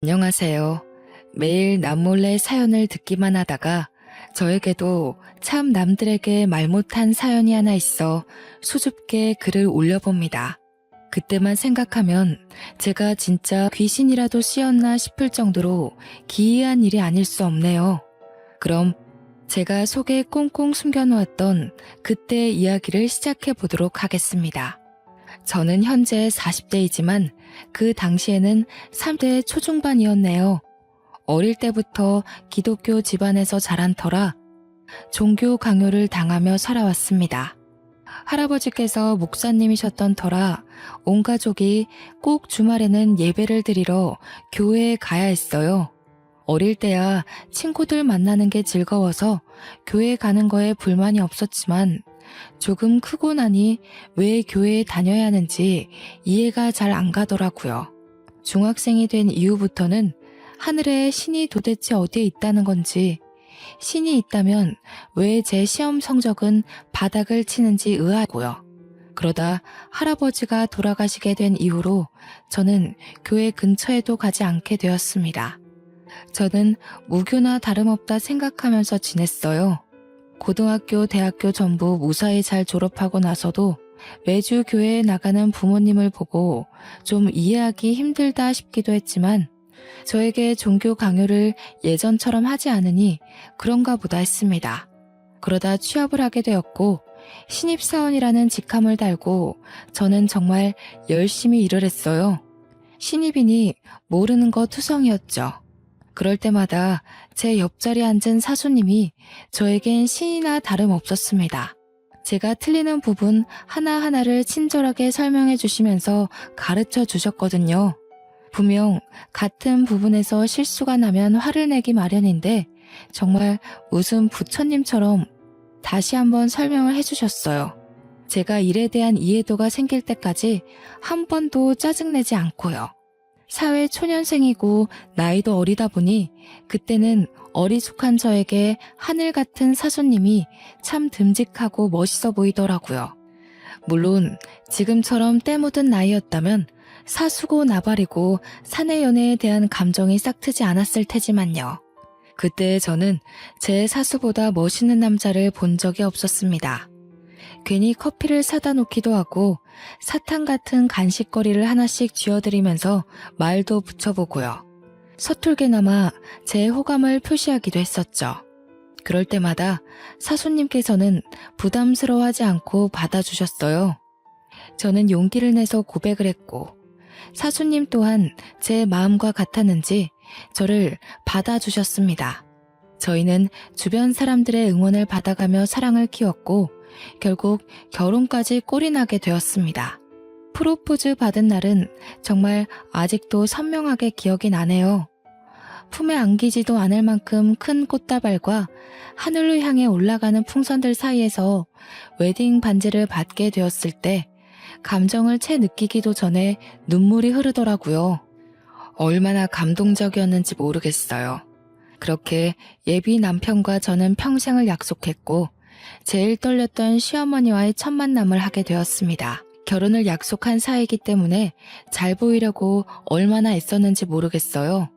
안녕하세요. 매일 남몰래 사연을 듣기만 하다가 저에게도 참 남들에게 말 못한 사연이 하나 있어 수줍게 글을 올려봅니다. 그때만 생각하면 제가 진짜 귀신이라도 씌었나 싶을 정도로 기이한 일이 아닐 수 없네요. 그럼 제가 속에 꽁꽁 숨겨놓았던 그때의 이야기를 시작해 보도록 하겠습니다. 저는 현재 40대이지만 그 당시에는 30대 초중반이었네요. 어릴 때부터 기독교 집안에서 자란 터라 종교 강요를 당하며 살아왔습니다. 할아버지께서 목사님이셨던 터라 온 가족이 꼭 주말에는 예배를 드리러 교회에 가야 했어요. 어릴 때야 친구들 만나는 게 즐거워서 교회 가는 거에 불만이 없었지만 조금 크고 나니 왜 교회에 다녀야 하는지 이해가 잘 안 가더라고요. 중학생이 된 이후부터는 하늘에 신이 도대체 어디에 있다는 건지, 신이 있다면 왜 제 시험 성적은 바닥을 치는지 의아하고요. 그러다 할아버지가 돌아가시게 된 이후로 저는 교회 근처에도 가지 않게 되었습니다. 저는 무교나 다름없다 생각하면서 지냈어요. 고등학교, 대학교 전부 무사히 잘 졸업하고 나서도 매주 교회에 나가는 부모님을 보고 좀 이해하기 힘들다 싶기도 했지만 저에게 종교 강요를 예전처럼 하지 않으니 그런가 보다 했습니다. 그러다 취업을 하게 되었고 신입사원이라는 직함을 달고 저는 정말 열심히 일을 했어요. 신입이니 모르는 거 투성이었죠. 그럴 때마다 제 옆자리에 앉은 사수님이 저에겐 신이나 다름없었습니다. 제가 틀리는 부분 하나하나를 친절하게 설명해 주시면서 가르쳐 주셨거든요. 분명 같은 부분에서 실수가 나면 화를 내기 마련인데 정말 무슨 부처님처럼 다시 한번 설명을 해주셨어요. 제가 일에 대한 이해도가 생길 때까지 한 번도 짜증내지 않고요. 사회 초년생이고 나이도 어리다 보니 그때는 어리숙한 저에게 하늘 같은 사수님이 참 듬직하고 멋있어 보이더라고요. 물론 지금처럼 때 묻은 나이였다면 사수고 나발이고 사내 연애에 대한 감정이 싹트지 않았을 테지만요. 그때 저는 제 사수보다 멋있는 남자를 본 적이 없었습니다. 괜히 커피를 사다 놓기도 하고 사탕 같은 간식거리를 하나씩 쥐어드리면서 말도 붙여보고요. 서툴게나마 제 호감을 표시하기도 했었죠. 그럴 때마다 사수님께서는 부담스러워하지 않고 받아주셨어요. 저는 용기를 내서 고백을 했고 사수님 또한 제 마음과 같았는지 저를 받아주셨습니다. 저희는 주변 사람들의 응원을 받아가며 사랑을 키웠고 결국 결혼까지 꼴이 나게 되었습니다. 프로포즈 받은 날은 정말 아직도 선명하게 기억이 나네요. 품에 안기지도 않을 만큼 큰 꽃다발과 하늘로 향해 올라가는 풍선들 사이에서 웨딩 반지를 받게 되었을 때 감정을 채 느끼기도 전에 눈물이 흐르더라고요. 얼마나 감동적이었는지 모르겠어요. 그렇게 예비 남편과 저는 평생을 약속했고 제일 떨렸던 시어머니와의 첫 만남을 하게 되었습니다. 결혼을 약속한 사이이기 때문에 잘 보이려고 얼마나 애썼는지 모르겠어요.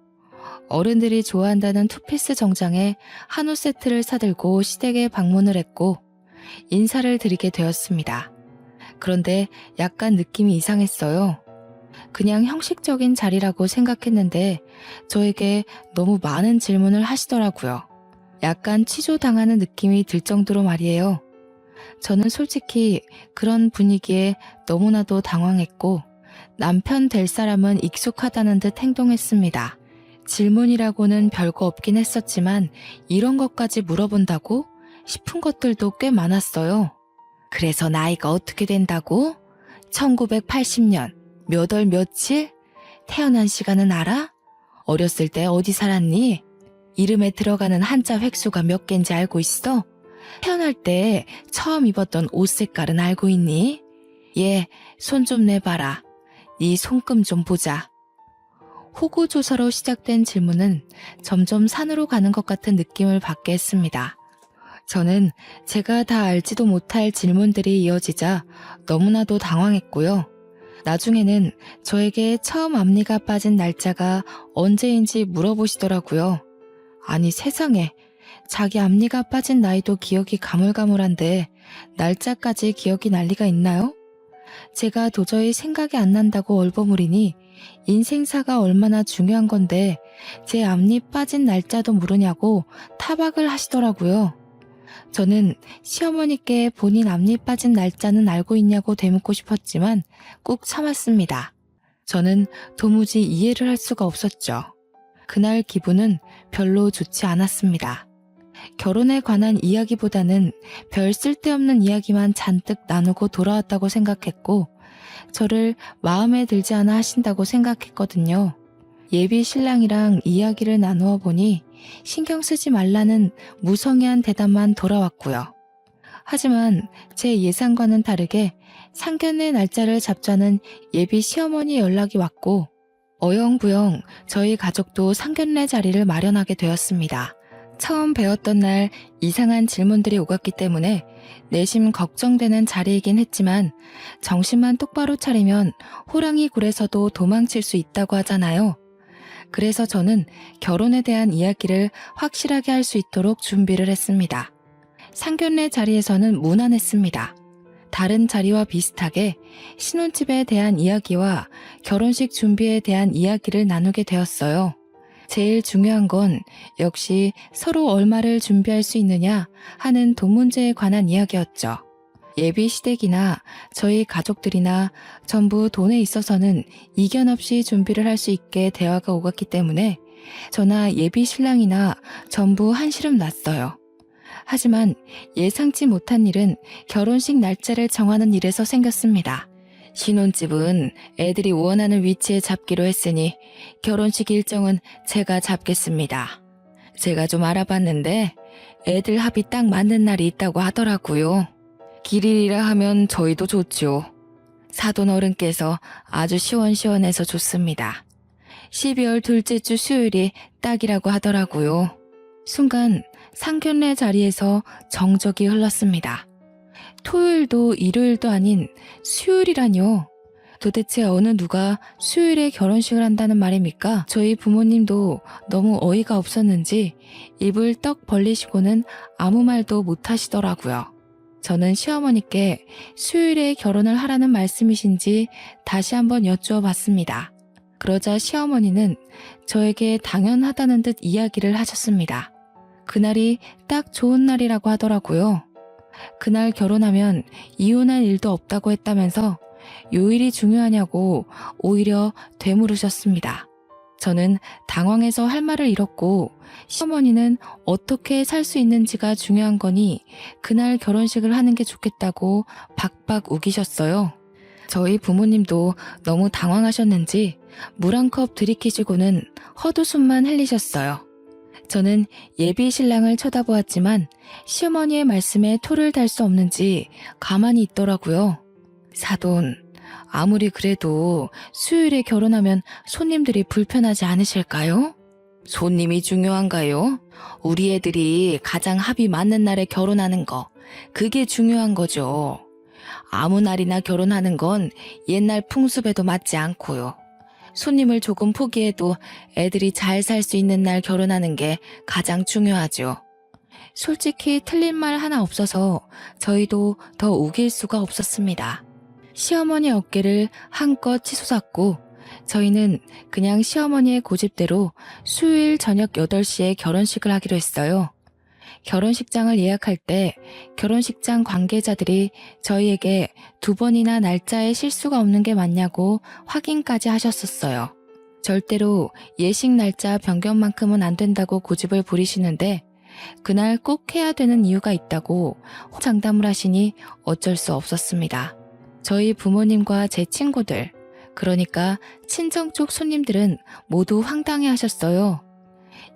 어른들이 좋아한다는 투피스 정장에 한우 세트를 사들고 시댁에 방문을 했고 인사를 드리게 되었습니다. 그런데 약간 느낌이 이상했어요. 그냥 형식적인 자리라고 생각했는데 저에게 너무 많은 질문을 하시더라고요. 약간 취조당하는 느낌이 들 정도로 말이에요. 저는 솔직히 그런 분위기에 너무나도 당황했고 남편 될 사람은 익숙하다는 듯 행동했습니다. 질문이라고는 별거 없긴 했었지만 이런 것까지 물어본다고 싶은 것들도 꽤 많았어요. 그래서 나이가 어떻게 된다고? 1980년 몇 월 며칠? 태어난 시간은 알아? 어렸을 때 어디 살았니? 이름에 들어가는 한자 획수가 몇 개인지 알고 있어? 태어날 때 처음 입었던 옷 색깔은 알고 있니? 얘, 손 좀 내봐라. 네 손금 좀 보자. 호구조사로 시작된 질문은 점점 산으로 가는 것 같은 느낌을 받게 했습니다. 저는 제가 다 알지도 못할 질문들이 이어지자 너무나도 당황했고요. 나중에는 저에게 처음 앞니가 빠진 날짜가 언제인지 물어보시더라고요. 아니 세상에, 자기 앞니가 빠진 나이도 기억이 가물가물한데 날짜까지 기억이 날 리가 있나요? 제가 도저히 생각이 안 난다고 얼버무리니 인생사가 얼마나 중요한 건데 제 앞니 빠진 날짜도 모르냐고 타박을 하시더라고요. 저는 시어머니께 본인 앞니 빠진 날짜는 알고 있냐고 되묻고 싶었지만 꾹 참았습니다. 저는 도무지 이해를 할 수가 없었죠. 그날 기분은 별로 좋지 않았습니다. 결혼에 관한 이야기보다는 별 쓸데없는 이야기만 잔뜩 나누고 돌아왔다고 생각했고 저를 마음에 들지 않아 하신다고 생각했거든요. 예비 신랑이랑 이야기를 나누어 보니 신경 쓰지 말라는 무성의한 대답만 돌아왔고요. 하지만 제 예상과는 다르게 상견례 날짜를 잡자는 예비 시어머니 연락이 왔고 어영부영 저희 가족도 상견례 자리를 마련하게 되었습니다. 처음 배웠던 날 이상한 질문들이 오갔기 때문에 내심 걱정되는 자리이긴 했지만 정신만 똑바로 차리면 호랑이 굴에서도 도망칠 수 있다고 하잖아요. 그래서 저는 결혼에 대한 이야기를 확실하게 할 수 있도록 준비를 했습니다. 상견례 자리에서는 무난했습니다. 다른 자리와 비슷하게 신혼집에 대한 이야기와 결혼식 준비에 대한 이야기를 나누게 되었어요. 제일 중요한 건 역시 서로 얼마를 준비할 수 있느냐 하는 돈 문제에 관한 이야기였죠. 예비 시댁이나 저희 가족들이나 전부 돈에 있어서는 이견 없이 준비를 할 수 있게 대화가 오갔기 때문에 저나 예비 신랑이나 전부 한시름 났어요. 하지만 예상치 못한 일은 결혼식 날짜를 정하는 일에서 생겼습니다. 신혼집은 애들이 원하는 위치에 잡기로 했으니 결혼식 일정은 제가 잡겠습니다. 제가 좀 알아봤는데 애들 합이 딱 맞는 날이 있다고 하더라고요. 길일이라 하면 저희도 좋죠. 사돈 어른께서 아주 시원시원해서 좋습니다. 12월 둘째 주 수요일이 딱이라고 하더라고요. 순간 상견례 자리에서 정적이 흘렀습니다. 토요일도 일요일도 아닌 수요일이라뇨. 도대체 어느 누가 수요일에 결혼식을 한다는 말입니까? 저희 부모님도 너무 어이가 없었는지 입을 떡 벌리시고는 아무 말도 못 하시더라고요. 저는 시어머니께 수요일에 결혼을 하라는 말씀이신지 다시 한번 여쭈어 봤습니다. 그러자 시어머니는 저에게 당연하다는 듯 이야기를 하셨습니다. 그날이 딱 좋은 날이라고 하더라고요. 그날 결혼하면 이혼할 일도 없다고 했다면서 요일이 중요하냐고 오히려 되물으셨습니다. 저는 당황해서 할 말을 잃었고 시어머니는 어떻게 살 수 있는지가 중요한 거니 그날 결혼식을 하는 게 좋겠다고 박박 우기셨어요. 저희 부모님도 너무 당황하셨는지 물 한 컵 들이키시고는 헛웃음만 흘리셨어요. 저는 예비 신랑을 쳐다보았지만 시어머니의 말씀에 토를 달 수 없는지 가만히 있더라고요. 사돈, 아무리 그래도 수요일에 결혼하면 손님들이 불편하지 않으실까요? 손님이 중요한가요? 우리 애들이 가장 합이 맞는 날에 결혼하는 거, 그게 중요한 거죠. 아무 날이나 결혼하는 건 옛날 풍습에도 맞지 않고요. 손님을 조금 포기해도 애들이 잘 살 수 있는 날 결혼하는 게 가장 중요하죠. 솔직히 틀린 말 하나 없어서 저희도 더 우길 수가 없었습니다. 시어머니 어깨를 한껏 치솟았고 저희는 그냥 시어머니의 고집대로 수요일 저녁 8시에 결혼식을 하기로 했어요. 결혼식장을 예약할 때 결혼식장 관계자들이 저희에게 2번이나 날짜에 실수가 없는 게 맞냐고 확인까지 하셨었어요. 절대로 예식 날짜 변경만큼은 안 된다고 고집을 부리시는데 그날 꼭 해야 되는 이유가 있다고 장담을 하시니 어쩔 수 없었습니다. 저희 부모님과 제 친구들, 그러니까 친정 쪽 손님들은 모두 황당해 하셨어요.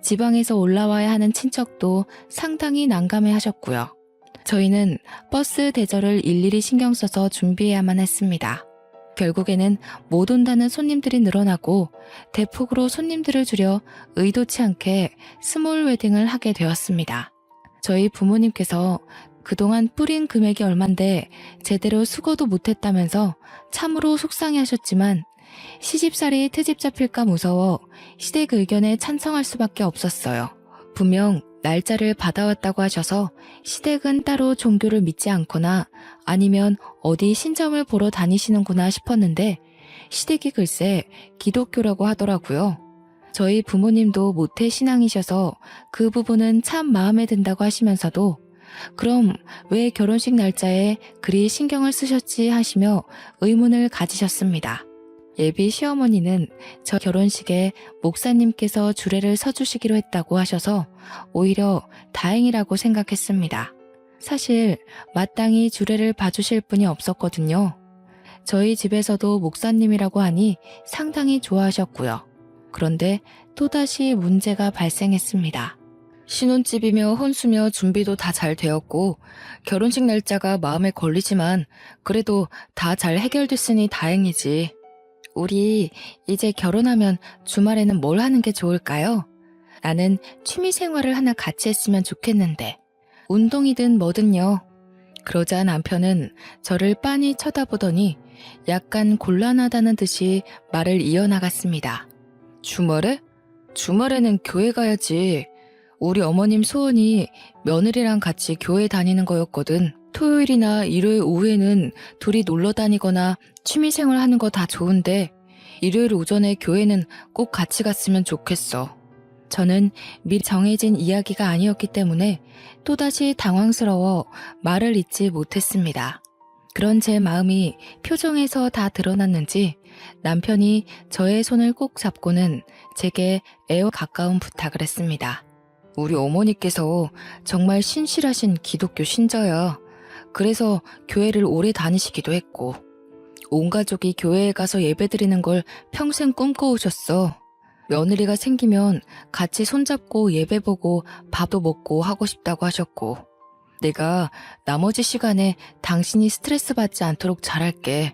지방에서 올라와야 하는 친척도 상당히 난감해 하셨고요. 저희는 버스 대절을 일일이 신경 써서 준비해야만 했습니다. 결국에는 못 온다는 손님들이 늘어나고 대폭으로 손님들을 줄여 의도치 않게 스몰 웨딩을 하게 되었습니다. 저희 부모님께서 그동안 뿌린 금액이 얼만데 제대로 수고도 못했다면서 참으로 속상해하셨지만 시집살이 트집 잡힐까 무서워 시댁 의견에 찬성할 수밖에 없었어요. 분명 날짜를 받아왔다고 하셔서 시댁은 따로 종교를 믿지 않거나 아니면 어디 신점을 보러 다니시는구나 싶었는데 시댁이 글쎄 기독교라고 하더라고요. 저희 부모님도 모태 신앙이셔서 그 부분은 참 마음에 든다고 하시면서도 그럼 왜 결혼식 날짜에 그리 신경을 쓰셨지 하시며 의문을 가지셨습니다. 예비 시어머니는 저 결혼식에 목사님께서 주례를 서주시기로 했다고 하셔서 오히려 다행이라고 생각했습니다. 사실 마땅히 주례를 봐주실 분이 없었거든요. 저희 집에서도 목사님이라고 하니 상당히 좋아하셨고요. 그런데 또다시 문제가 발생했습니다. 신혼집이며 혼수며 준비도 다 잘 되었고 결혼식 날짜가 마음에 걸리지만 그래도 다 잘 해결됐으니 다행이지. 우리 이제 결혼하면 주말에는 뭘 하는 게 좋을까요? 나는 취미 생활을 하나 같이 했으면 좋겠는데 운동이든 뭐든요. 그러자 남편은 저를 빤히 쳐다보더니 약간 곤란하다는 듯이 말을 이어나갔습니다. 주말에? 주말에는 교회 가야지. 우리 어머님 소원이 며느리랑 같이 교회 다니는 거였거든. 토요일이나 일요일 오후에는 둘이 놀러 다니거나 취미생활 하는 거 다 좋은데 일요일 오전에 교회는 꼭 같이 갔으면 좋겠어. 저는 미리 정해진 이야기가 아니었기 때문에 또다시 당황스러워 말을 잇지 못했습니다. 그런 제 마음이 표정에서 다 드러났는지 남편이 저의 손을 꼭 잡고는 제게 애와 가까운 부탁을 했습니다. 우리 어머니께서 정말 신실하신 기독교 신자야. 그래서 교회를 오래 다니시기도 했고 온 가족이 교회에 가서 예배드리는 걸 평생 꿈꿔오셨어. 며느리가 생기면 같이 손잡고 예배 보고 밥도 먹고 하고 싶다고 하셨고 내가 나머지 시간에 당신이 스트레스 받지 않도록 잘할게.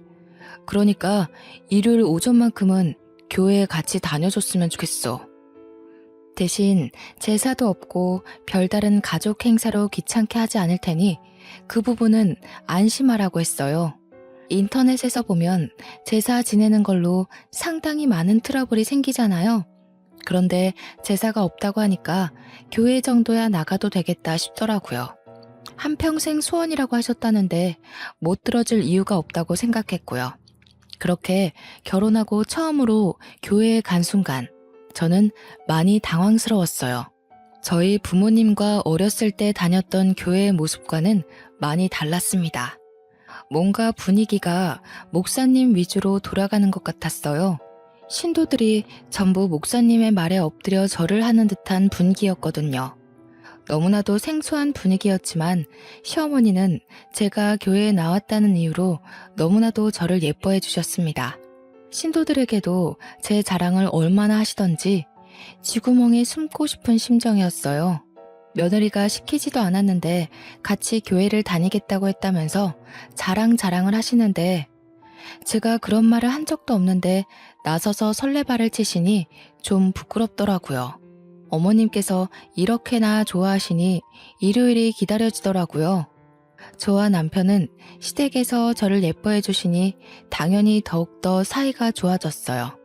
그러니까 일요일 오전만큼은 교회에 같이 다녀줬으면 좋겠어. 대신 제사도 없고 별다른 가족 행사로 귀찮게 하지 않을 테니 그 부분은 안심하라고 했어요. 인터넷에서 보면 제사 지내는 걸로 상당히 많은 트러블이 생기잖아요. 그런데 제사가 없다고 하니까 교회 정도야 나가도 되겠다 싶더라고요. 한평생 소원이라고 하셨다는데 못 들어줄 이유가 없다고 생각했고요. 그렇게 결혼하고 처음으로 교회에 간 순간 저는 많이 당황스러웠어요. 저희 부모님과 어렸을 때 다녔던 교회의 모습과는 많이 달랐습니다. 뭔가 분위기가 목사님 위주로 돌아가는 것 같았어요. 신도들이 전부 목사님의 말에 엎드려 절을 하는 듯한 분위기였거든요. 너무나도 생소한 분위기였지만 시어머니는 제가 교회에 나왔다는 이유로 너무나도 저를 예뻐해 주셨습니다. 신도들에게도 제 자랑을 얼마나 하시던지 쥐구멍에 숨고 싶은 심정이었어요. 며느리가 시키지도 않았는데 같이 교회를 다니겠다고 했다면서 자랑을 하시는데 제가 그런 말을 한 적도 없는데 나서서 설레발을 치시니 좀 부끄럽더라고요. 어머님께서 이렇게나 좋아하시니 일요일이 기다려지더라고요. 저와 남편은 시댁에서 저를 예뻐해 주시니 당연히 더욱더 사이가 좋아졌어요.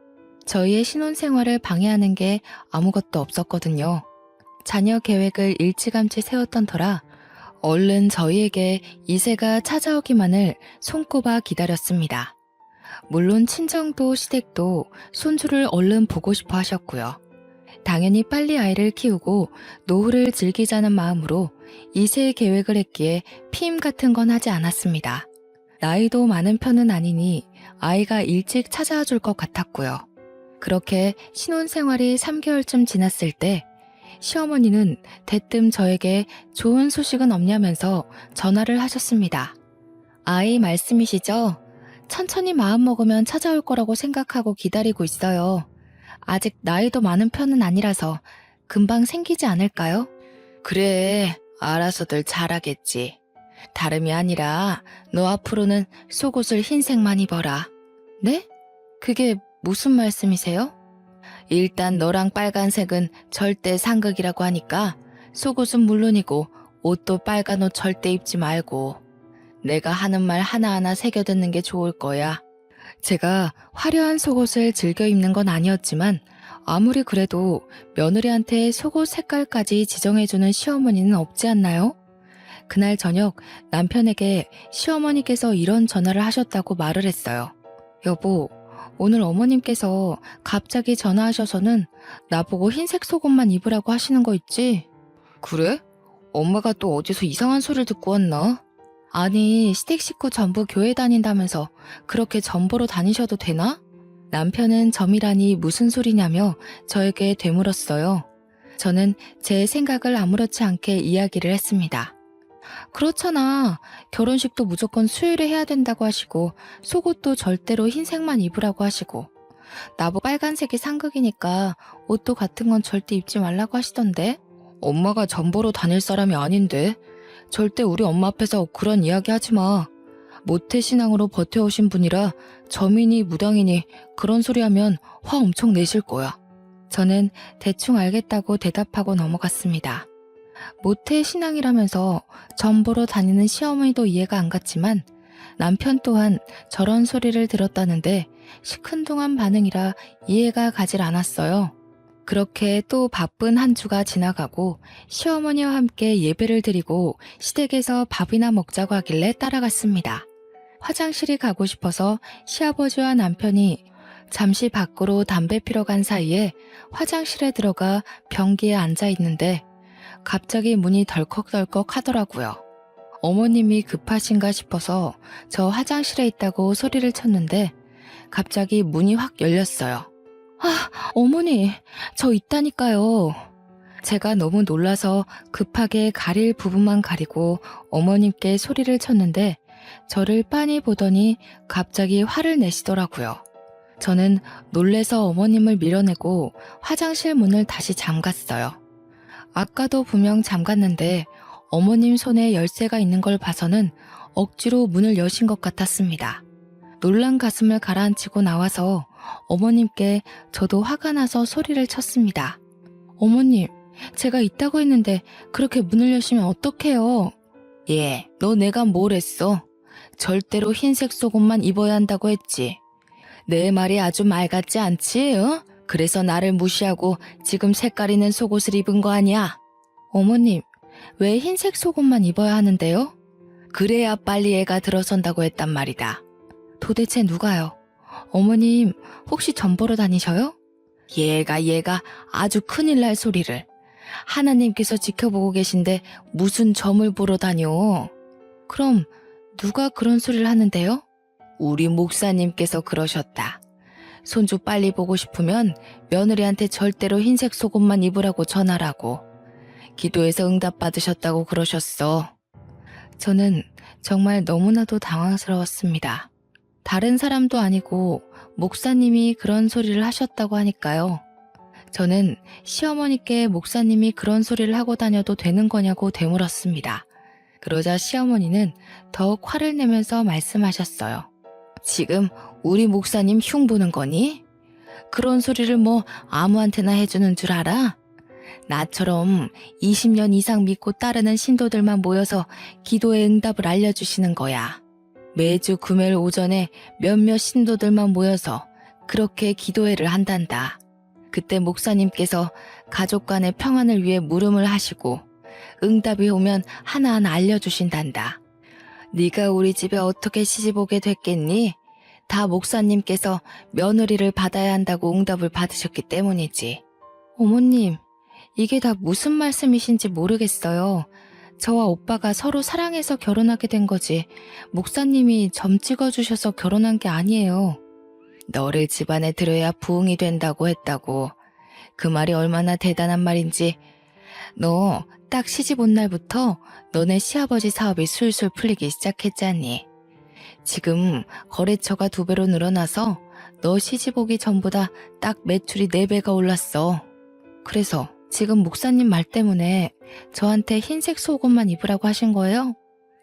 저희의 신혼생활을 방해하는 게 아무것도 없었거든요. 자녀 계획을 일찌감치 세웠던 터라 얼른 저희에게 이세가 찾아오기만을 손꼽아 기다렸습니다. 물론 친정도 시댁도 손주를 얼른 보고 싶어 하셨고요. 당연히 빨리 아이를 키우고 노후를 즐기자는 마음으로 이세 계획을 했기에 피임 같은 건 하지 않았습니다. 나이도 많은 편은 아니니 아이가 일찍 찾아와 줄 것 같았고요. 그렇게 신혼생활이 3개월쯤 지났을 때 시어머니는 대뜸 저에게 좋은 소식은 없냐면서 전화를 하셨습니다. 아이 말씀이시죠? 천천히 마음 먹으면 찾아올 거라고 생각하고 기다리고 있어요. 아직 나이도 많은 편은 아니라서 금방 생기지 않을까요? 그래, 알아서들 잘하겠지. 다름이 아니라 너 앞으로는 속옷을 흰색만 입어라. 네? 그게 무슨 말씀이세요? 일단 너랑 빨간색은 절대 상극이라고 하니까 속옷은 물론이고 옷도 빨간 옷 절대 입지 말고 내가 하는 말 하나하나 새겨 듣는 게 좋을 거야. 제가 화려한 속옷을 즐겨 입는 건 아니었지만 아무리 그래도 며느리한테 속옷 색깔까지 지정해주는 시어머니는 없지 않나요? 그날 저녁 남편에게 시어머니께서 이런 전화를 하셨다고 말을 했어요. 여보, 오늘 어머님께서 갑자기 전화하셔서는 나보고 흰색 속옷만 입으라고 하시는 거 있지? 그래? 엄마가 또 어디서 이상한 소리를 듣고 왔나? 아니, 시댁 식구 전부 교회 다닌다면서 그렇게 전보로 다니셔도 되나? 남편은 점이라니 무슨 소리냐며 저에게 되물었어요. 저는 제 생각을 아무렇지 않게 이야기를 했습니다. 그렇잖아. 결혼식도 무조건 수요일에 해야 된다고 하시고 속옷도 절대로 흰색만 입으라고 하시고 나보고 빨간색이 상극이니까 옷도 같은 건 절대 입지 말라고 하시던데. 엄마가 전보로 다닐 사람이 아닌데 절대 우리 엄마 앞에서 그런 이야기 하지 마. 모태신앙으로 버텨오신 분이라 점이니 무당이니 그런 소리 하면 화 엄청 내실 거야. 저는 대충 알겠다고 대답하고 넘어갔습니다. 모태신앙이라면서 점보러 다니는 시어머니도 이해가 안 갔지만 남편 또한 저런 소리를 들었다는데 시큰둥한 반응이라 이해가 가질 않았어요. 그렇게 또 바쁜 한 주가 지나가고 시어머니와 함께 예배를 드리고 시댁에서 밥이나 먹자고 하길래 따라갔습니다. 화장실이 가고 싶어서 시아버지와 남편이 잠시 밖으로 담배 피러 간 사이에 화장실에 들어가 변기에 앉아 있는데 갑자기 문이 덜컥덜컥 하더라고요. 어머님이 급하신가 싶어서 저 화장실에 있다고 소리를 쳤는데 갑자기 문이 확 열렸어요. 아, 어머니, 저 있다니까요. 제가 너무 놀라서 급하게 가릴 부분만 가리고 어머님께 소리를 쳤는데 저를 빤히 보더니 갑자기 화를 내시더라고요. 저는 놀래서 어머님을 밀어내고 화장실 문을 다시 잠갔어요. 아까도 분명 잠갔는데 어머님 손에 열쇠가 있는 걸 봐서는 억지로 문을 여신 것 같았습니다. 놀란 가슴을 가라앉히고 나와서 어머님께 저도 화가 나서 소리를 쳤습니다. 어머님, 제가 있다고 했는데 그렇게 문을 여시면 어떡해요? 예, 너 내가 뭘 했어? 절대로 흰색 속옷만 입어야 한다고 했지. 내 말이 아주 말 같지 않지? 어? 그래서 나를 무시하고 지금 색깔 있는 속옷을 입은 거 아니야? 어머님, 왜 흰색 속옷만 입어야 하는데요? 그래야 빨리 애가 들어선다고 했단 말이다. 도대체 누가요? 어머님, 혹시 점 보러 다니셔요? 얘가 아주 큰일 날 소리를. 하나님께서 지켜보고 계신데 무슨 점을 보러 다녀? 그럼 누가 그런 소리를 하는데요? 우리 목사님께서 그러셨다. 손주 빨리 보고 싶으면 며느리한테 절대로 흰색 속옷만 입으라고 전하라고. 기도해서 응답받으셨다고 그러셨어. 저는 정말 너무나도 당황스러웠습니다. 다른 사람도 아니고 목사님이 그런 소리를 하셨다고 하니까요. 저는 시어머니께 목사님이 그런 소리를 하고 다녀도 되는 거냐고 되물었습니다. 그러자 시어머니는 더욱 화를 내면서 말씀하셨어요. 지금 우리 목사님 흉보는 거니? 그런 소리를 뭐 아무한테나 해주는 줄 알아? 나처럼 20년 이상 믿고 따르는 신도들만 모여서 기도의 응답을 알려주시는 거야. 매주 금요일 오전에 몇몇 신도들만 모여서 그렇게 기도회를 한단다. 그때 목사님께서 가족 간의 평안을 위해 물음을 하시고 응답이 오면 하나하나 알려주신단다. 네가 우리 집에 어떻게 시집 오게 됐겠니? 다 목사님께서 며느리를 받아야 한다고 응답을 받으셨기 때문이지. 어머님, 이게 다 무슨 말씀이신지 모르겠어요. 저와 오빠가 서로 사랑해서 결혼하게 된 거지 목사님이 점 찍어주셔서 결혼한 게 아니에요. 너를 집안에 들여야 부흥이 된다고 했다고. 그 말이 얼마나 대단한 말인지. 너 딱 시집 온 날부터 너네 시아버지 사업이 술술 풀리기 시작했잖니. 지금 거래처가 2배로 늘어나서 너 시집 오기 전보다 딱 매출이 4배가 올랐어. 그래서 지금 목사님 말 때문에 저한테 흰색 속옷만 입으라고 하신 거예요?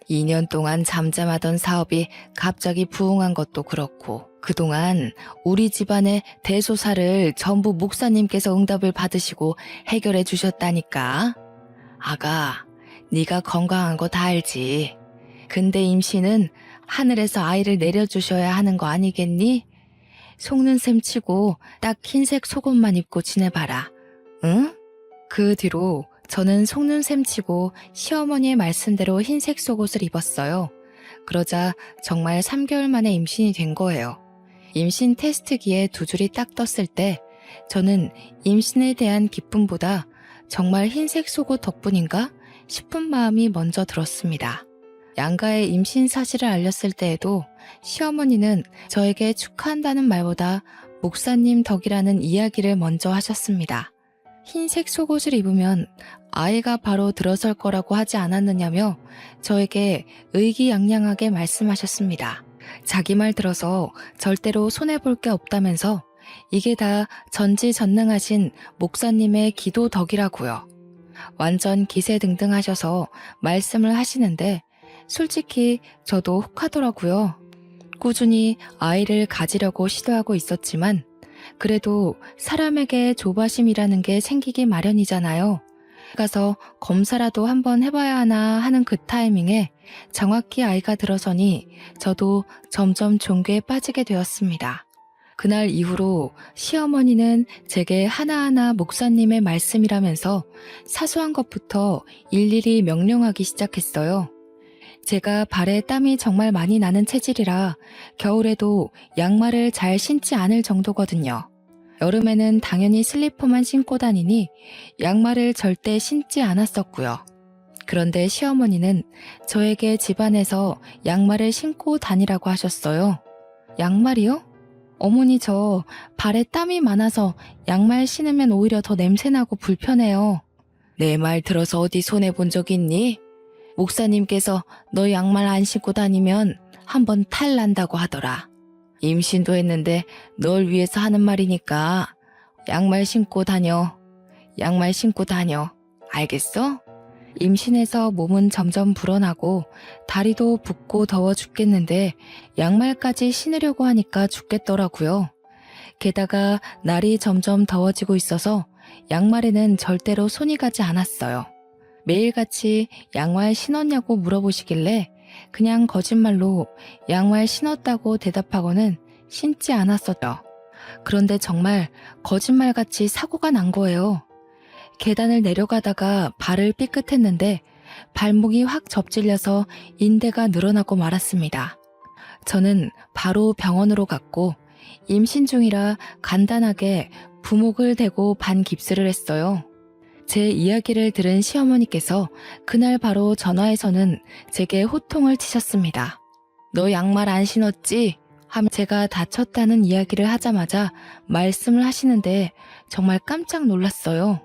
2년 동안 잠잠하던 사업이 갑자기 부흥한 것도 그렇고 그동안 우리 집안의 대소사를 전부 목사님께서 응답을 받으시고 해결해 주셨다니까. 아가, 네가 건강한 거 다 알지. 근데 임신은 하늘에서 아이를 내려주셔야 하는 거 아니겠니? 속는 셈 치고 딱 흰색 속옷만 입고 지내봐라. 응? 그 뒤로 저는 속는 셈 치고 시어머니의 말씀대로 흰색 속옷을 입었어요. 그러자 정말 3개월 만에 임신이 된 거예요. 임신 테스트기에 두 줄이 딱 떴을 때 저는 임신에 대한 기쁨보다 정말 흰색 속옷 덕분인가 싶은 마음이 먼저 들었습니다. 양가의 임신 사실을 알렸을 때에도 시어머니는 저에게 축하한다는 말보다 목사님 덕이라는 이야기를 먼저 하셨습니다. 흰색 속옷을 입으면 아이가 바로 들어설 거라고 하지 않았느냐며 저에게 의기양양하게 말씀하셨습니다. 자기 말 들어서 절대로 손해볼 게 없다면서 이게 다 전지전능하신 목사님의 기도 덕이라고요. 완전 기세등등하셔서 말씀을 하시는데 솔직히 저도 혹하더라고요. 꾸준히 아이를 가지려고 시도하고 있었지만 그래도 사람에게 조바심이라는 게 생기기 마련이잖아요. 가서 검사라도 한번 해봐야 하나 하는 그 타이밍에 정확히 아이가 들어서니 저도 점점 종교에 빠지게 되었습니다. 그날 이후로 시어머니는 제게 하나하나 목사님의 말씀이라면서 사소한 것부터 일일이 명령하기 시작했어요. 제가 발에 땀이 정말 많이 나는 체질이라 겨울에도 양말을 잘 신지 않을 정도거든요. 여름에는 당연히 슬리퍼만 신고 다니니 양말을 절대 신지 않았었고요. 그런데 시어머니는 저에게 집안에서 양말을 신고 다니라고 하셨어요. 양말이요? 어머니 저 발에 땀이 많아서 양말 신으면 오히려 더 냄새나고 불편해요. 내 말 들어서 어디 손해본 적 있니? 목사님께서 너 양말 안 신고 다니면 한번 탈 난다고 하더라. 임신도 했는데 널 위해서 하는 말이니까 양말 신고 다녀. 양말 신고 다녀. 알겠어? 임신해서 몸은 점점 불어나고 다리도 붓고 더워 죽겠는데 양말까지 신으려고 하니까 죽겠더라고요. 게다가 날이 점점 더워지고 있어서 양말에는 절대로 손이 가지 않았어요. 매일같이 양말 신었냐고 물어보시길래 그냥 거짓말로 양말 신었다고 대답하고는 신지 않았었죠. 그런데 정말 거짓말같이 사고가 난 거예요. 계단을 내려가다가 발을 삐끗했는데 발목이 확 접질려서 인대가 늘어나고 말았습니다. 저는 바로 병원으로 갔고 임신 중이라 간단하게 부목을 대고 반깁스를 했어요. 제 이야기를 들은 시어머니께서 그날 바로 전화해서는 제게 호통을 치셨습니다. 너 양말 안 신었지? 하며 제가 다쳤다는 이야기를 하자마자 말씀을 하시는데 정말 깜짝 놀랐어요.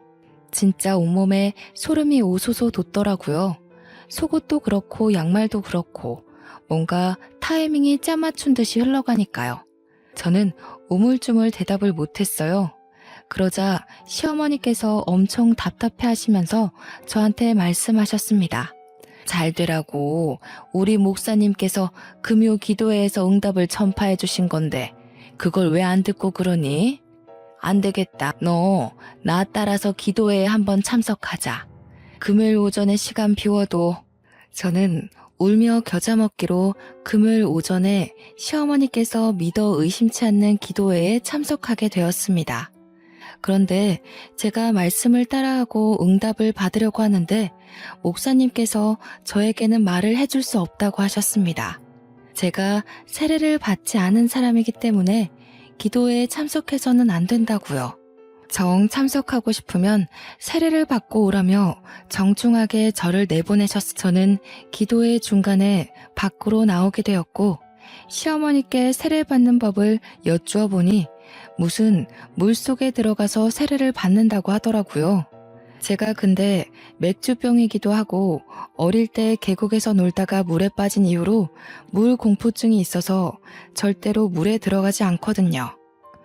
진짜 온몸에 소름이 오소소 돋더라고요. 속옷도 그렇고 양말도 그렇고 뭔가 타이밍이 짜맞춘 듯이 흘러가니까요. 저는 우물쭈물 대답을 못했어요. 그러자 시어머니께서 엄청 답답해 하시면서 저한테 말씀하셨습니다. 잘 되라고 우리 목사님께서 금요 기도회에서 응답을 전파해 주신 건데 그걸 왜 안 듣고 그러니? 안 되겠다. 너 나 따라서 기도회에 한번 참석하자. 금요일 오전에 시간 비워도. 저는 울며 겨자 먹기로 금요일 오전에 시어머니께서 믿어 의심치 않는 기도회에 참석하게 되었습니다. 그런데 제가 말씀을 따라하고 응답을 받으려고 하는데 목사님께서 저에게는 말을 해줄 수 없다고 하셨습니다. 제가 세례를 받지 않은 사람이기 때문에 기도회에 참석해서는 안 된다고요. 정 참석하고 싶으면 세례를 받고 오라며 정중하게 저를 내보내셨어. 저는 기도회 중간에 밖으로 나오게 되었고 시어머니께 세례 받는 법을 여쭈어 보니 무슨 물속에 들어가서 세례를 받는다고 하더라고요. 제가 근데 맥주병이기도 하고 어릴 때 계곡에서 놀다가 물에 빠진 이후로 물 공포증이 있어서 절대로 물에 들어가지 않거든요.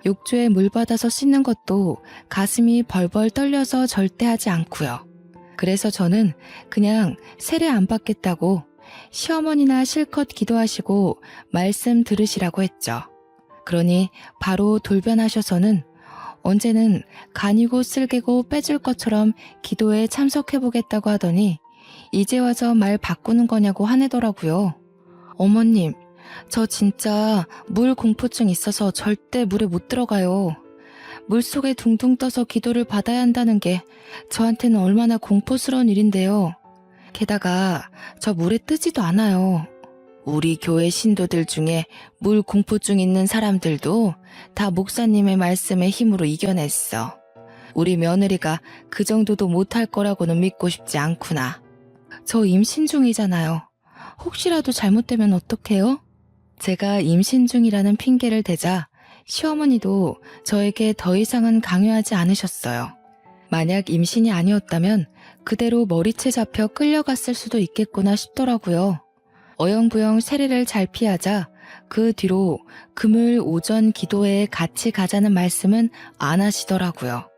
욕조에 물 받아서 씻는 것도 가슴이 벌벌 떨려서 절대 하지 않고요. 그래서 저는 그냥 세례 안 받겠다고 시어머니나 실컷 기도하시고 말씀 들으시라고 했죠. 그러니 바로 돌변하셔서는 언제는 간이고 쓸개고 빼줄 것처럼 기도에 참석해보겠다고 하더니 이제 와서 말 바꾸는 거냐고 화내더라고요. 어머님, 저 진짜 물 공포증 있어서 절대 물에 못 들어가요. 물속에 둥둥 떠서 기도를 받아야 한다는 게 저한테는 얼마나 공포스러운 일인데요. 게다가 저 물에 뜨지도 않아요. 우리 교회 신도들 중에 물 공포증 있는 사람들도 다 목사님의 말씀의 힘으로 이겨냈어. 우리 며느리가 그 정도도 못할 거라고는 믿고 싶지 않구나. 저 임신 중이잖아요. 혹시라도 잘못되면 어떡해요? 제가 임신 중이라는 핑계를 대자 시어머니도 저에게 더 이상은 강요하지 않으셨어요. 만약 임신이 아니었다면 그대로 머리채 잡혀 끌려갔을 수도 있겠구나 싶더라고요. 어영부영 세례를 잘 피하자 그 뒤로 금요일 오전 기도회에 같이 가자는 말씀은 안 하시더라고요.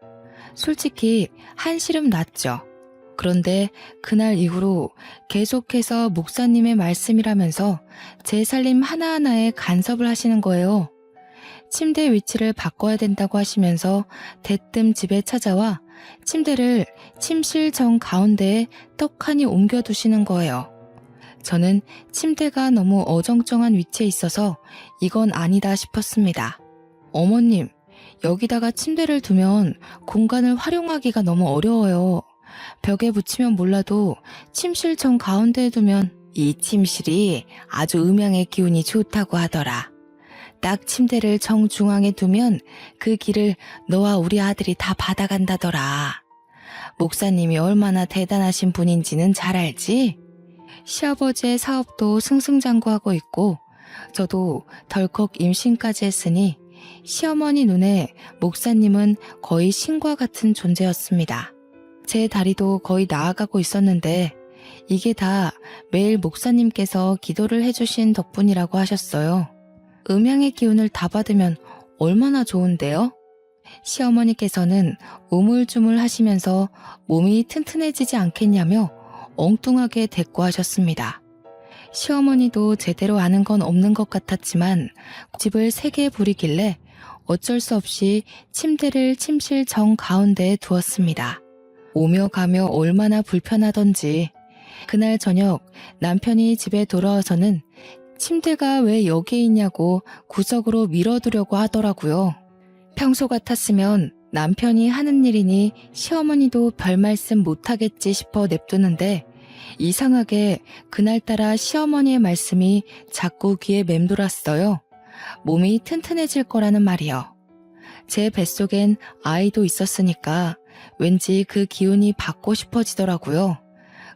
솔직히 한시름 났죠. 그런데 그날 이후로 계속해서 목사님의 말씀이라면서 제 살림 하나하나에 간섭을 하시는 거예요. 침대 위치를 바꿔야 된다고 하시면서 대뜸 집에 찾아와 침대를 침실 정 가운데에 떡하니 옮겨두시는 거예요. 저는 침대가 너무 어정쩡한 위치에 있어서 이건 아니다 싶었습니다. 어머님, 여기다가 침대를 두면 공간을 활용하기가 너무 어려워요. 벽에 붙이면 몰라도 침실 정 가운데에 두면 이 침실이 아주 음양의 기운이 좋다고 하더라. 딱 침대를 정중앙에 두면 그 길을 너와 우리 아들이 다 받아간다더라. 목사님이 얼마나 대단하신 분인지는 잘 알지? 시아버지의 사업도 승승장구하고 있고 저도 덜컥 임신까지 했으니 시어머니 눈에 목사님은 거의 신과 같은 존재였습니다. 제 다리도 거의 나아가고 있었는데 이게 다 매일 목사님께서 기도를 해주신 덕분이라고 하셨어요. 음양의 기운을 다 받으면 얼마나 좋은데요? 시어머니께서는 우물쭈물 하시면서 몸이 튼튼해지지 않겠냐며 엉뚱하게 대꾸하셨습니다. 시어머니도 제대로 아는 건 없는 것 같았지만 집을 3개 부리길래 어쩔 수 없이 침대를 침실 정 가운데에 두었습니다. 오며 가며 얼마나 불편하던지 그날 저녁 남편이 집에 돌아와서는 침대가 왜 여기에 있냐고 구석으로 밀어두려고 하더라고요. 평소 같았으면 남편이 하는 일이니 시어머니도 별 말씀 못하겠지 싶어 냅두는데 이상하게 그날따라 시어머니의 말씀이 자꾸 귀에 맴돌았어요. 몸이 튼튼해질 거라는 말이요. 제 뱃속엔 아이도 있었으니까 왠지 그 기운이 받고 싶어지더라고요.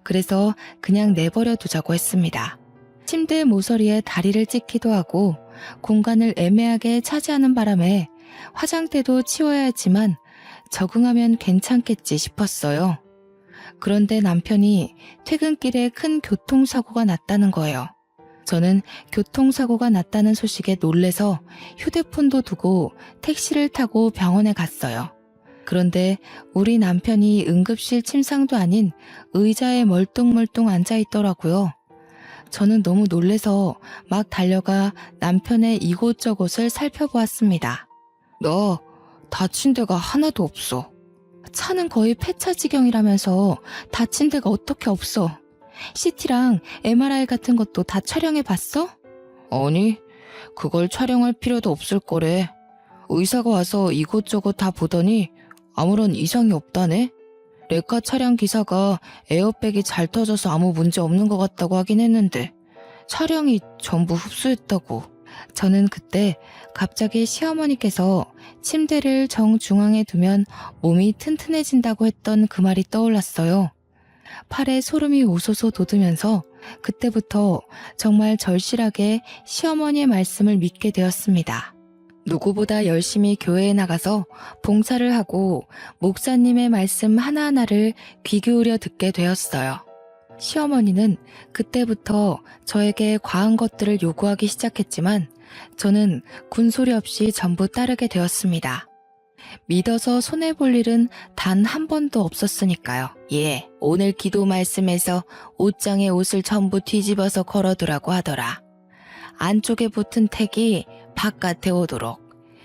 그래서 그냥 내버려 두자고 했습니다. 침대 모서리에 다리를 찢기도 하고 공간을 애매하게 차지하는 바람에 화장대도 치워야 했지만 적응하면 괜찮겠지 싶었어요. 그런데 남편이 퇴근길에 큰 교통사고가 났다는 거예요. 저는 교통사고가 났다는 소식에 놀래서 휴대폰도 두고 택시를 타고 병원에 갔어요. 그런데 우리 남편이 응급실 침상도 아닌 의자에 멀뚱멀뚱 앉아 있더라고요. 저는 너무 놀래서 막 달려가 남편의 이곳저곳을 살펴보았습니다. 너 다친 데가 하나도 없어. 차는 거의 폐차 지경이라면서 다친 데가 어떻게 없어. CT랑 MRI 같은 것도 다 촬영해 봤어? 아니, 그걸 촬영할 필요도 없을 거래. 의사가 와서 이곳저곳 다 보더니 아무런 이상이 없다네. 레카 차량 기사가 에어백이 잘 터져서 아무 문제 없는 것 같다고 하긴 했는데 차량이 전부 흡수했다고. 저는 그때 갑자기 시어머니께서 침대를 정중앙에 두면 몸이 튼튼해진다고 했던 그 말이 떠올랐어요. 팔에 소름이 오소소 돋으면서 그때부터 정말 절실하게 시어머니의 말씀을 믿게 되었습니다. 누구보다 열심히 교회에 나가서 봉사를 하고 목사님의 말씀 하나하나를 귀 기울여 듣게 되었어요. 시어머니는 그때부터 저에게 과한 것들을 요구하기 시작했지만 저는 군소리 없이 전부 따르게 되었습니다. 믿어서 손해볼 일은 단 한 번도 없었으니까요. 예, 오늘 기도 말씀에서 옷장에 옷을 전부 뒤집어서 걸어두라고 하더라. 안쪽에 붙은 택이 바깥에 오도록.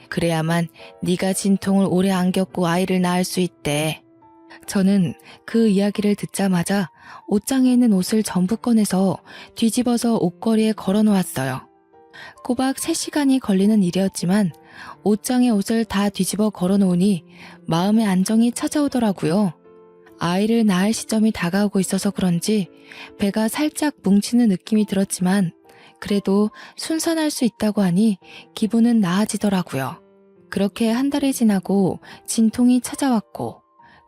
그래야만 네가 진통을 오래 안 겪고 아이를 낳을 수 있대. 저는 그 이야기를 듣자마자 옷장에 있는 옷을 전부 꺼내서 뒤집어서 옷걸이에 걸어 놓았어요. 꼬박 3시간이 걸리는 일이었지만 옷장에 옷을 다 뒤집어 걸어 놓으니 마음의 안정이 찾아오더라고요. 아이를 낳을 시점이 다가오고 있어서 그런지 배가 살짝 뭉치는 느낌이 들었지만 그래도 순산할 수 있다고 하니 기분은 나아지더라고요. 그렇게 한 달이 지나고 진통이 찾아왔고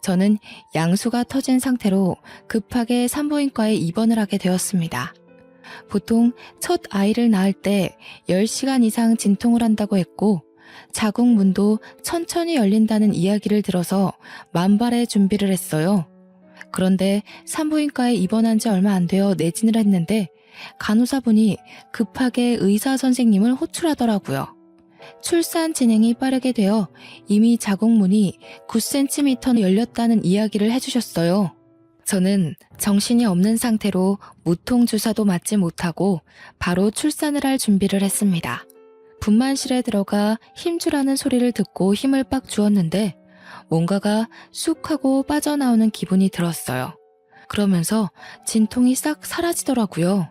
저는 양수가 터진 상태로 급하게 산부인과에 입원을 하게 되었습니다. 보통 첫 아이를 낳을 때 10시간 이상 진통을 한다고 했고 자궁 문도 천천히 열린다는 이야기를 들어서 만발의 준비를 했어요. 그런데 산부인과에 입원한 지 얼마 안 되어 내진을 했는데 간호사분이 급하게 의사 선생님을 호출하더라고요. 출산 진행이 빠르게 되어 이미 자궁문이 9cm 열렸다는 이야기를 해주셨어요. 저는 정신이 없는 상태로 무통주사도 맞지 못하고 바로 출산을 할 준비를 했습니다. 분만실에 들어가 힘주라는 소리를 듣고 힘을 빡 주었는데 뭔가가 쑥 하고 빠져나오는 기분이 들었어요. 그러면서 진통이 싹 사라지더라고요.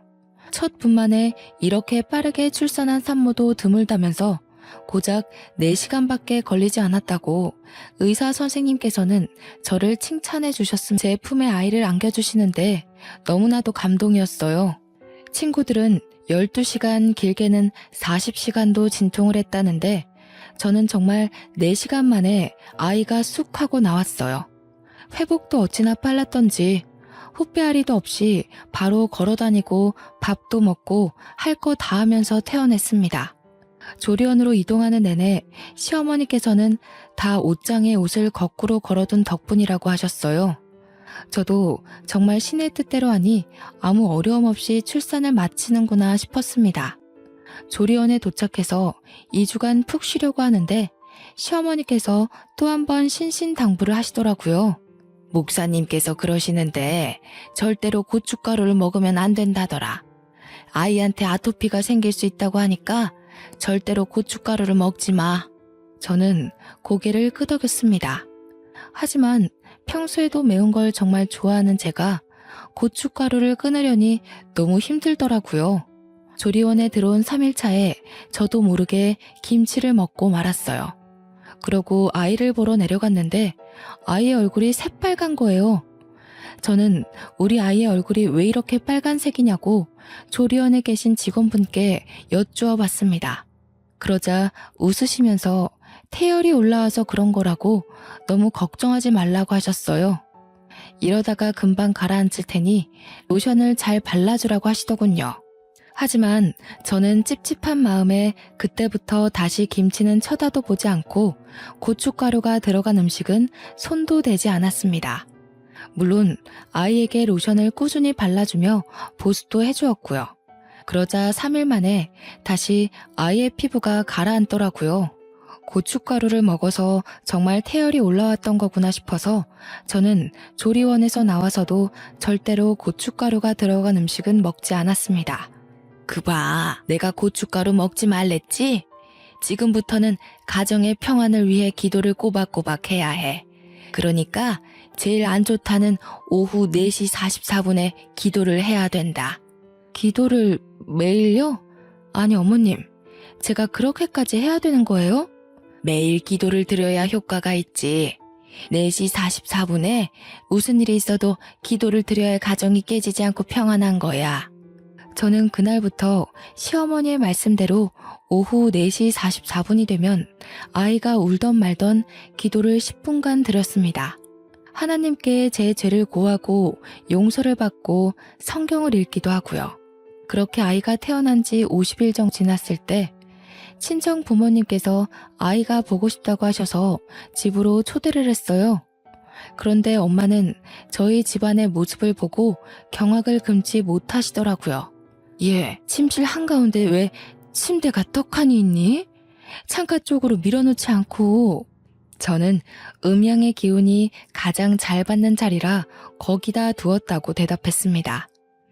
첫 분만에 이렇게 빠르게 출산한 산모도 드물다면서 고작 4시간밖에 걸리지 않았다고 의사 선생님께서는 저를 칭찬해 주셨습니다. 제 품에 아이를 안겨주시는데 너무나도 감동이었어요. 친구들은 12시간 길게는 40시간도 진통을 했다는데 저는 정말 4시간 만에 아이가 쑥 하고 나왔어요. 회복도 어찌나 빨랐던지 훗배아리도 없이 바로 걸어다니고 밥도 먹고 할 거 다 하면서 태어났습니다. 조리원으로 이동하는 내내 시어머니께서는 다 옷장에 옷을 거꾸로 걸어둔 덕분이라고 하셨어요. 저도 정말 신의 뜻대로 하니 아무 어려움 없이 출산을 마치는구나 싶었습니다. 조리원에 도착해서 2주간 푹 쉬려고 하는데 시어머니께서 또 한 번 신신당부를 하시더라고요. 목사님께서 그러시는데 절대로 고춧가루를 먹으면 안 된다더라. 아이한테 아토피가 생길 수 있다고 하니까 절대로 고춧가루를 먹지 마. 저는 고개를 끄덕였습니다. 하지만 평소에도 매운 걸 정말 좋아하는 제가 고춧가루를 끊으려니 너무 힘들더라고요. 조리원에 들어온 3일차에 저도 모르게 김치를 먹고 말았어요. 그러고 아이를 보러 내려갔는데 아이의 얼굴이 새빨간 거예요. 저는 우리 아이의 얼굴이 왜 이렇게 빨간색이냐고 조리원에 계신 직원분께 여쭈어 봤습니다. 그러자 웃으시면서 태열이 올라와서 그런 거라고 너무 걱정하지 말라고 하셨어요. 이러다가 금방 가라앉을 테니 로션을 잘 발라주라고 하시더군요. 하지만 저는 찝찝한 마음에 그때부터 다시 김치는 쳐다도 보지 않고 고춧가루가 들어간 음식은 손도 대지 않았습니다. 물론 아이에게 로션을 꾸준히 발라주며 보습도 해주었고요. 그러자 3일 만에 다시 아이의 피부가 가라앉더라고요. 고춧가루를 먹어서 정말 태열이 올라왔던 거구나 싶어서 저는 조리원에서 나와서도 절대로 고춧가루가 들어간 음식은 먹지 않았습니다. 그봐, 내가 고춧가루 먹지 말랬지? 지금부터는 가정의 평안을 위해 기도를 꼬박꼬박 해야 해. 그러니까 제일 안 좋다는 오후 4시 44분에 기도를 해야 된다. 기도를 매일요? 아니 어머님, 제가 그렇게까지 해야 되는 거예요? 매일 기도를 드려야 효과가 있지. 4시 44분에 무슨 일이 있어도 기도를 드려야 가정이 깨지지 않고 평안한 거야. 저는 그날부터 시어머니의 말씀대로 오후 4시 44분이 되면 아이가 울던 말던 기도를 10분간 드렸습니다. 하나님께 제 죄를 고하고 용서를 받고 성경을 읽기도 하고요. 그렇게 아이가 태어난 지 50일 정도 지났을 때 친정 부모님께서 아이가 보고 싶다고 하셔서 집으로 초대를 했어요. 그런데 엄마는 저희 집안의 모습을 보고 경악을 금치 못하시더라고요. 얘, 침실 한가운데 왜 침대가 떡하니 있니? 창가 쪽으로 밀어놓지 않고. 저는 음양의 기운이 가장 잘 받는 자리라 거기다 두었다고 대답했습니다.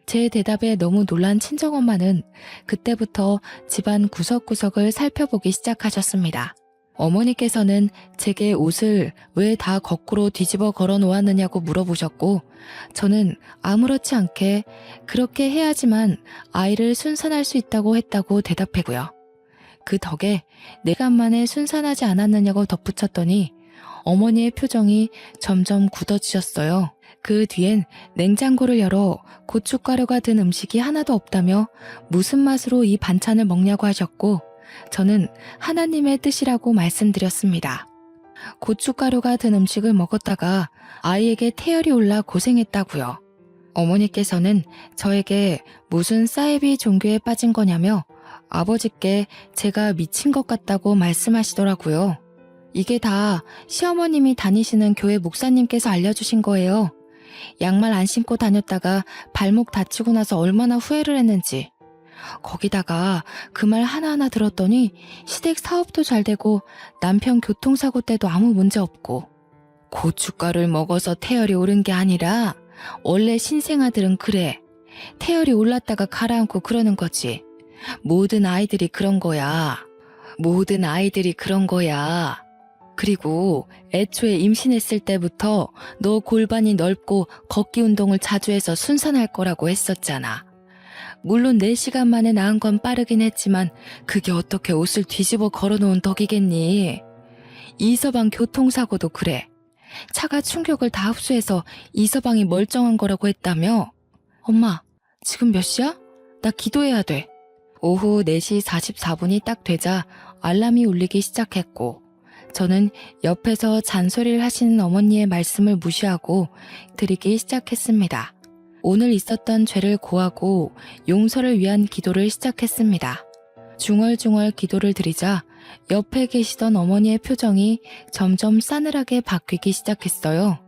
제 대답에 너무 놀란 친정엄마는 그때부터 집안 구석구석을 살펴보기 시작하셨습니다. 어머니께서는 제게 옷을 왜 다 거꾸로 뒤집어 걸어 놓았느냐고 물어보셨고, 저는 아무렇지 않게 그렇게 해야지만 아이를 순산할 수 있다고 대답했고요. 그 덕에 4시간 만에 순산하지 않았느냐고 덧붙였더니 어머니의 표정이 점점 굳어지셨어요. 그 뒤엔 냉장고를 열어 고춧가루가 든 음식이 하나도 없다며 무슨 맛으로 이 반찬을 먹냐고 하셨고, 저는 하나님의 뜻이라고 말씀드렸습니다. 고춧가루가 든 음식을 먹었다가 아이에게 태열이 올라 고생했다고요. 어머니께서는 저에게 무슨 사이비 종교에 빠진 거냐며 아버지께 제가 미친 것 같다고 말씀하시더라고요. 이게 다 시어머님이 다니시는 교회 목사님께서 알려주신 거예요. 양말 안 신고 다녔다가 발목 다치고 나서 얼마나 후회를 했는지. 거기다가 그 말 하나하나 들었더니 시댁 사업도 잘 되고 남편 교통사고 때도 아무 문제 없고, 고춧가루를 먹어서 태열이 오른 게 아니라 원래 신생아들은 그래. 태열이 올랐다가 가라앉고 그러는 거지. 모든 아이들이 그런 거야. 모든 아이들이 그런 거야. 그리고 애초에 임신했을 때부터 너 골반이 넓고 걷기 운동을 자주 해서 순산할 거라고 했었잖아. 물론 4시간 만에 낳은 건 빠르긴 했지만 그게 어떻게 옷을 뒤집어 걸어놓은 덕이겠니? 이서방 교통사고도 그래. 차가 충격을 다 흡수해서 이서방이 멀쩡한 거라고 했다며? 엄마, 지금 몇 시야? 나 기도해야 돼. 오후 4시 44분이 딱 되자 알람이 울리기 시작했고, 저는 옆에서 잔소리를 하시는 어머니의 말씀을 무시하고 드리기 시작했습니다. 오늘 있었던 죄를 고하고 용서를 위한 기도를 시작했습니다. 중얼중얼 기도를 드리자 옆에 계시던 어머니의 표정이 점점 싸늘하게 바뀌기 시작했어요.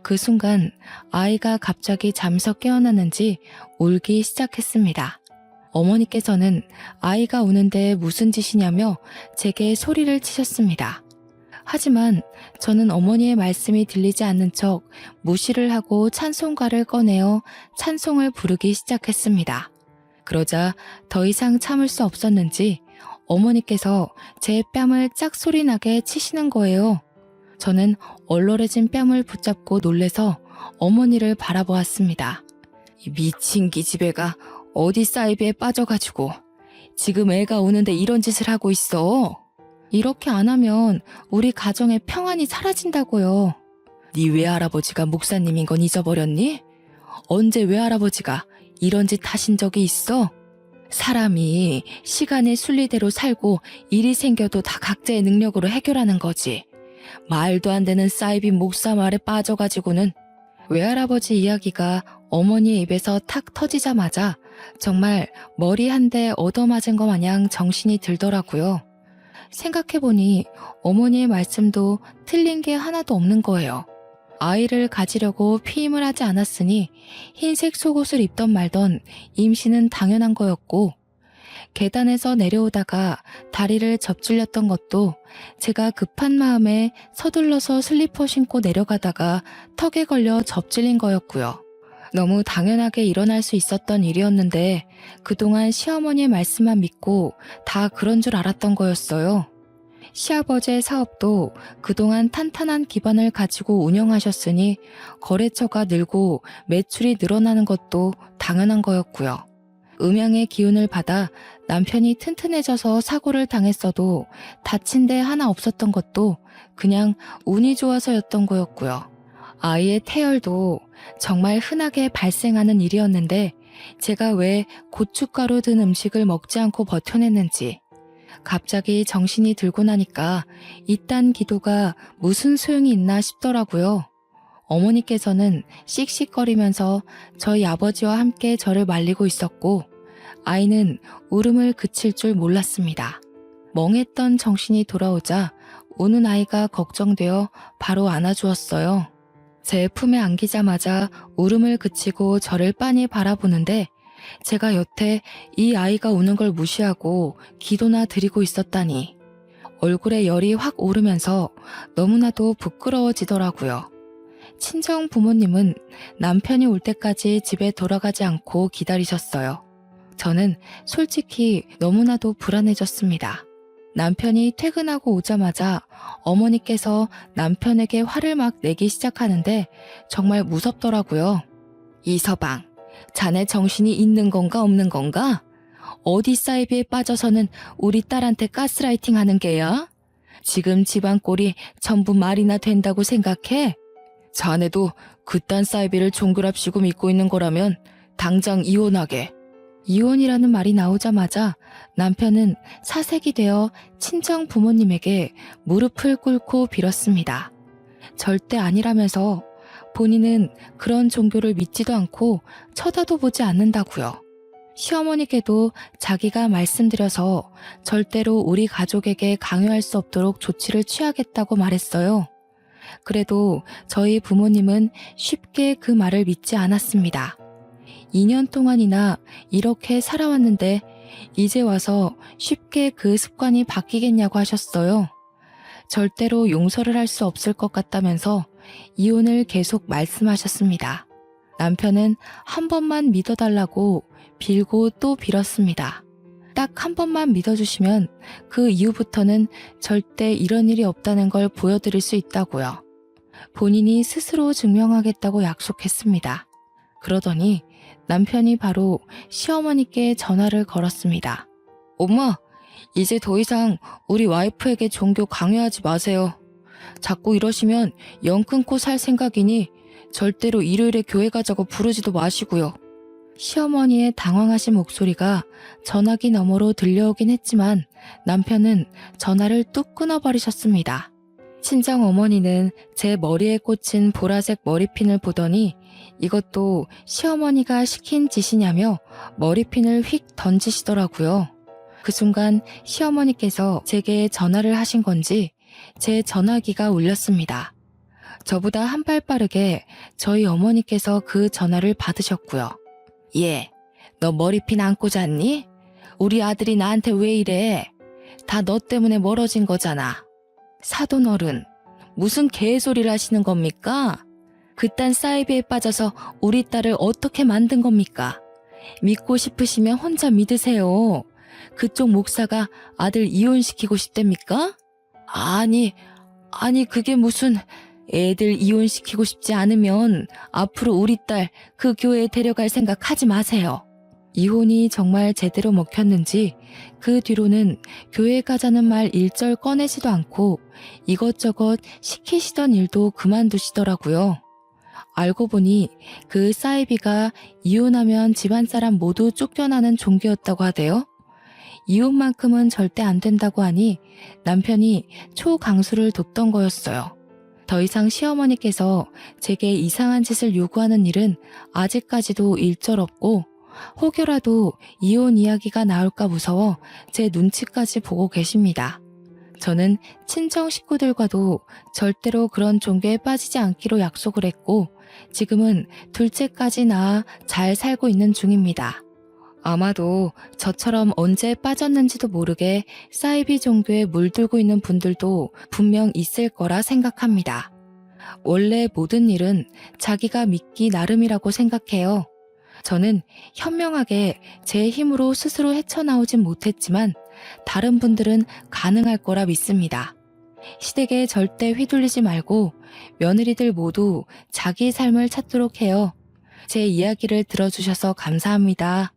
그 순간 아이가 갑자기 잠에서 깨어났는지 울기 시작했습니다. 어머니께서는 아이가 우는데 무슨 짓이냐며 제게 소리를 치셨습니다. 하지만 저는 어머니의 말씀이 들리지 않는 척 무시를 하고 찬송가를 꺼내어 찬송을 부르기 시작했습니다. 그러자 더 이상 참을 수 없었는지 어머니께서 제 뺨을 짝소리나게 치시는 거예요. 저는 얼얼해진 뺨을 붙잡고 놀래서 어머니를 바라보았습니다. 이 미친 기집애가 어디 사이비에 빠져가지고 지금 애가 우는데 이런 짓을 하고 있어. 이렇게 안 하면 우리 가정의 평안이 사라진다고요. 네 외할아버지가 목사님인 건 잊어버렸니? 언제 외할아버지가 이런 짓 하신 적이 있어? 사람이 시간의 순리대로 살고 일이 생겨도 다 각자의 능력으로 해결하는 거지. 말도 안 되는 사이비 목사 말에 빠져가지고는. 외할아버지 이야기가 어머니의 입에서 탁 터지자마자 정말 머리 한 대 얻어맞은 것 마냥 정신이 들더라고요. 생각해보니 어머니의 말씀도 틀린 게 하나도 없는 거예요. 아이를 가지려고 피임을 하지 않았으니 흰색 속옷을 입던 말던 임신은 당연한 거였고, 계단에서 내려오다가 다리를 접질렸던 것도 제가 급한 마음에 서둘러서 슬리퍼 신고 내려가다가 턱에 걸려 접질린 거였고요. 너무 당연하게 일어날 수 있었던 일이었는데 그동안 시어머니의 말씀만 믿고 다 그런 줄 알았던 거였어요. 시아버지의 사업도 그동안 탄탄한 기반을 가지고 운영하셨으니 거래처가 늘고 매출이 늘어나는 것도 당연한 거였고요. 음양의 기운을 받아 남편이 튼튼해져서 사고를 당했어도 다친 데 하나 없었던 것도 그냥 운이 좋아서였던 거였고요. 아이의 태열도 정말 흔하게 발생하는 일이었는데 제가 왜 고춧가루 든 음식을 먹지 않고 버텨냈는지, 갑자기 정신이 들고 나니까 이딴 기도가 무슨 소용이 있나 싶더라고요. 어머니께서는 씩씩거리면서 저희 아버지와 함께 저를 말리고 있었고, 아이는 울음을 그칠 줄 몰랐습니다. 멍했던 정신이 돌아오자 우는 아이가 걱정되어 바로 안아주었어요. 제 품에 안기자마자 울음을 그치고 저를 빤히 바라보는데 제가 여태 이 아이가 우는 걸 무시하고 기도나 드리고 있었다니 얼굴에 열이 확 오르면서 너무나도 부끄러워지더라고요. 친정 부모님은 남편이 올 때까지 집에 돌아가지 않고 기다리셨어요. 저는 솔직히 너무나도 불안해졌습니다. 남편이 퇴근하고 오자마자 어머니께서 남편에게 화를 막 내기 시작하는데 정말 무섭더라고요. 이서방, 자네 정신이 있는 건가 없는 건가? 어디 사이비에 빠져서는 우리 딸한테 가스라이팅 하는 게야? 지금 집안 꼴이 전부 말이나 된다고 생각해? 자네도 그딴 사이비를 종교랍시고 믿고 있는 거라면 당장 이혼하게. 이혼이라는 말이 나오자마자 남편은 사색이 되어 친정 부모님에게 무릎을 꿇고 빌었습니다. 절대 아니라면서 본인은 그런 종교를 믿지도 않고 쳐다도 보지 않는다고요. 시어머니께도 자기가 말씀드려서 절대로 우리 가족에게 강요할 수 없도록 조치를 취하겠다고 말했어요. 그래도 저희 부모님은 쉽게 그 말을 믿지 않았습니다. 2년 동안이나 이렇게 살아왔는데 이제 와서 쉽게 그 습관이 바뀌겠냐고 하셨어요. 절대로 용서를 할 수 없을 것 같다면서 이혼을 계속 말씀하셨습니다. 남편은 한 번만 믿어달라고 빌고 또 빌었습니다. 딱 한 번만 믿어주시면 그 이후부터는 절대 이런 일이 없다는 걸 보여드릴 수 있다고요. 본인이 스스로 증명하겠다고 약속했습니다. 그러더니 남편이 바로 시어머니께 전화를 걸었습니다. 엄마, 이제 더 이상 우리 와이프에게 종교 강요하지 마세요. 자꾸 이러시면 영 끊고 살 생각이니 절대로 일요일에 교회 가자고 부르지도 마시고요. 시어머니의 당황하신 목소리가 전화기 너머로 들려오긴 했지만 남편은 전화를 뚝 끊어버리셨습니다. 친정 어머니는 제 머리에 꽂힌 보라색 머리핀을 보더니 이것도 시어머니가 시킨 짓이냐며 머리핀을 휙 던지시더라고요. 그 순간 시어머니께서 제게 전화를 하신 건지 제 전화기가 울렸습니다. 저보다 한 발 빠르게 저희 어머니께서 그 전화를 받으셨고요. 예, 너 머리핀 안 꽂았니? 우리 아들이 나한테 왜 이래? 다 너 때문에 멀어진 거잖아. 사돈어른, 무슨 개소리를 하시는 겁니까? 그딴 사이비에 빠져서 우리 딸을 어떻게 만든 겁니까? 믿고 싶으시면 혼자 믿으세요. 그쪽 목사가 아들 이혼시키고 싶답니까? 아니 그게 무슨... 애들 이혼시키고 싶지 않으면 앞으로 우리 딸 그 교회에 데려갈 생각 하지 마세요. 이혼이 정말 제대로 먹혔는지 그 뒤로는 교회 가자는 말 일절 꺼내지도 않고 이것저것 시키시던 일도 그만두시더라고요. 알고 보니 그 사이비가 이혼하면 집안 사람 모두 쫓겨나는 종교였다고 하대요. 이혼만큼은 절대 안 된다고 하니 남편이 초강수를 뒀던 거였어요. 더 이상 시어머니께서 제게 이상한 짓을 요구하는 일은 아직까지도 일절 없고 혹여라도 이혼 이야기가 나올까 무서워 제 눈치까지 보고 계십니다. 저는 친정 식구들과도 절대로 그런 종교에 빠지지 않기로 약속을 했고 지금은 둘째까지 낳아 잘 살고 있는 중입니다. 아마도 저처럼 언제 빠졌는지도 모르게 사이비 종교에 물들고 있는 분들도 분명 있을 거라 생각합니다. 원래 모든 일은 자기가 믿기 나름이라고 생각해요. 저는 현명하게 제 힘으로 스스로 헤쳐나오진 못했지만 다른 분들은 가능할 거라 믿습니다. 시댁에 절대 휘둘리지 말고 며느리들 모두 자기 삶을 찾도록 해요. 제 이야기를 들어주셔서 감사합니다.